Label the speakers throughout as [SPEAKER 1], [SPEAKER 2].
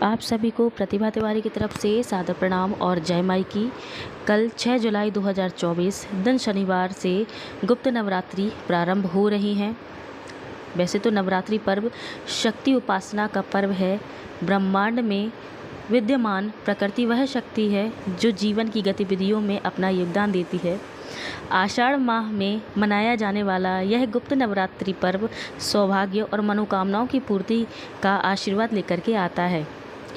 [SPEAKER 1] आप सभी को प्रतिभा तिवारी की तरफ से सादर प्रणाम और जय माई की। कल 6 जुलाई 2024 दिन शनिवार से गुप्त नवरात्रि प्रारंभ हो रही हैं। वैसे तो नवरात्रि पर्व शक्ति उपासना का पर्व है। ब्रह्मांड में विद्यमान प्रकृति वह शक्ति है जो जीवन की गतिविधियों में अपना योगदान देती है। आषाढ़ माह में मनाया जाने वाला यह गुप्त नवरात्रि पर्व सौभाग्य और मनोकामनाओं की पूर्ति का आशीर्वाद लेकर के आता है।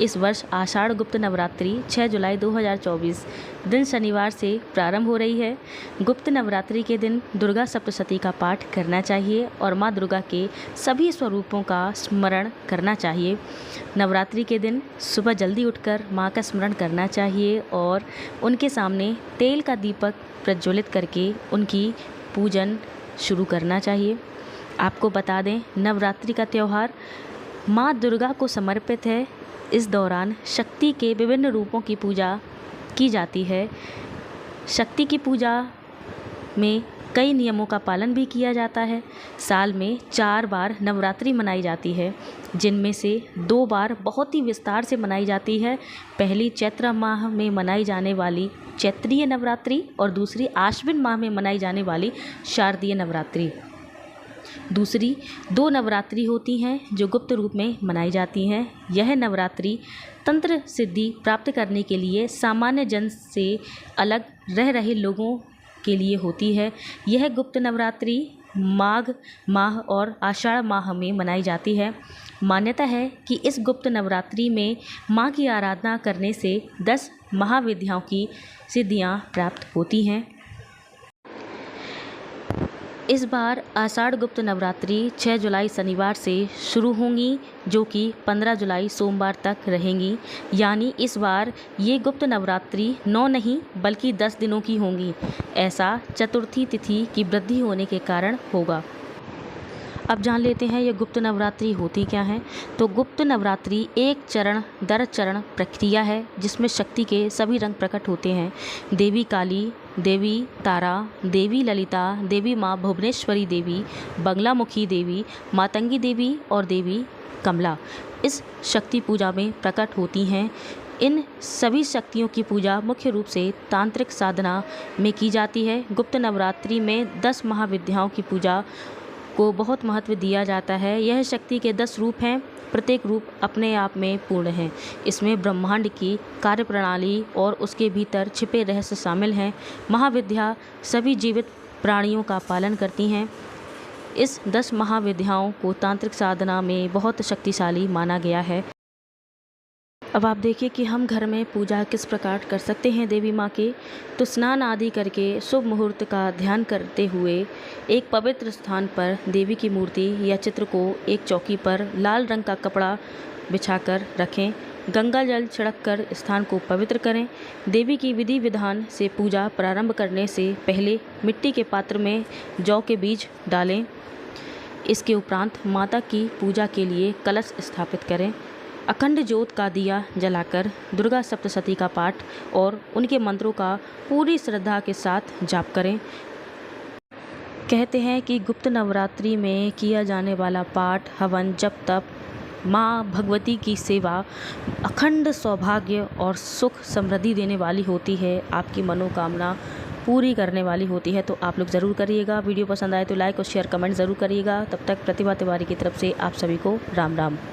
[SPEAKER 1] इस वर्ष आषाढ़ गुप्त नवरात्रि 6 जुलाई 2024 दिन शनिवार से प्रारंभ हो रही है। गुप्त नवरात्रि के दिन दुर्गा सप्तशती का पाठ करना चाहिए और माँ दुर्गा के सभी स्वरूपों का स्मरण करना चाहिए। नवरात्रि के दिन सुबह जल्दी उठकर माँ का स्मरण करना चाहिए और उनके सामने तेल का दीपक प्रज्वलित करके उनकी पूजन शुरू करना चाहिए। आपको बता दें, नवरात्रि का त्यौहार माँ दुर्गा को समर्पित है। इस दौरान शक्ति के विभिन्न रूपों की पूजा की जाती है। शक्ति की पूजा में कई नियमों का पालन भी किया जाता है। साल में 4 बार नवरात्रि मनाई जाती है, जिनमें से 2 बार बहुत ही विस्तार से मनाई जाती है। पहली चैत्र माह में मनाई जाने वाली चैत्रीय नवरात्रि और दूसरी आश्विन माह में मनाई जाने वाली शारदीय नवरात्रि। दूसरी 2 नवरात्रि होती हैं जो गुप्त रूप में मनाई जाती हैं। यह नवरात्रि तंत्र सिद्धि प्राप्त करने के लिए सामान्य जन से अलग रह रहे लोगों के लिए होती है। यह गुप्त नवरात्रि माघ माह और आषाढ़ माह में मनाई जाती है। मान्यता है कि इस गुप्त नवरात्रि में माँ की आराधना करने से 10 महाविद्याओं की सिद्धियाँ प्राप्त होती हैं। इस बार आषाढ़ गुप्त नवरात्रि 6 जुलाई शनिवार से शुरू होंगी, जो कि 15 जुलाई सोमवार तक रहेंगी। यानी इस बार ये गुप्त नवरात्रि 9 नहीं बल्कि 10 दिनों की होंगी। ऐसा चतुर्थी तिथि की वृद्धि होने के कारण होगा। अब जान लेते हैं ये गुप्त नवरात्रि होती क्या है। तो गुप्त नवरात्रि एक चरण दर चरण प्रक्रिया है जिसमें शक्ति के सभी रंग प्रकट होते हैं। देवी काली, देवी तारा, देवी ललिता, देवी माँ भुवनेश्वरी देवी, बंगलामुखी देवी, मातंगी देवी और देवी कमला इस शक्ति पूजा में प्रकट होती हैं। इन सभी शक्तियों की पूजा मुख्य रूप से तांत्रिक साधना में की जाती है। गुप्त नवरात्रि में 10 महाविद्याओं की पूजा को बहुत महत्व दिया जाता है। यह शक्ति के 10 रूप हैं। प्रत्येक रूप अपने आप में पूर्ण है। इसमें ब्रह्मांड की कार्यप्रणाली और उसके भीतर छिपे रहस्य शामिल हैं। महाविद्या सभी जीवित प्राणियों का पालन करती हैं। इस 10 महाविद्याओं को तांत्रिक साधना में बहुत शक्तिशाली माना गया है। अब आप देखिए कि हम घर में पूजा किस प्रकार कर सकते हैं देवी माँ के। तो स्नान आदि करके शुभ मुहूर्त का ध्यान करते हुए एक पवित्र स्थान पर देवी की मूर्ति या चित्र को एक चौकी पर लाल रंग का कपड़ा बिछाकर रखें। गंगा जल छिड़क कर स्थान को पवित्र करें। देवी की विधि विधान से पूजा प्रारंभ करने से पहले मिट्टी के पात्र में जौ के बीज डालें। इसके उपरांत माता की पूजा के लिए कलश स्थापित करें। अखंड ज्योत का दिया जलाकर दुर्गा सप्तशती का पाठ और उनके मंत्रों का पूरी श्रद्धा के साथ जाप करें। कहते हैं कि गुप्त नवरात्रि में किया जाने वाला पाठ, हवन, जप, तप माँ भगवती की सेवा अखंड सौभाग्य और सुख समृद्धि देने वाली होती है। आपकी मनोकामना पूरी करने वाली होती है। तो आप लोग ज़रूर करिएगा। वीडियो पसंद आए तो लाइक और शेयर कमेंट ज़रूर करिएगा। तब तक प्रतिभा तिवारी की तरफ से आप सभी को राम राम।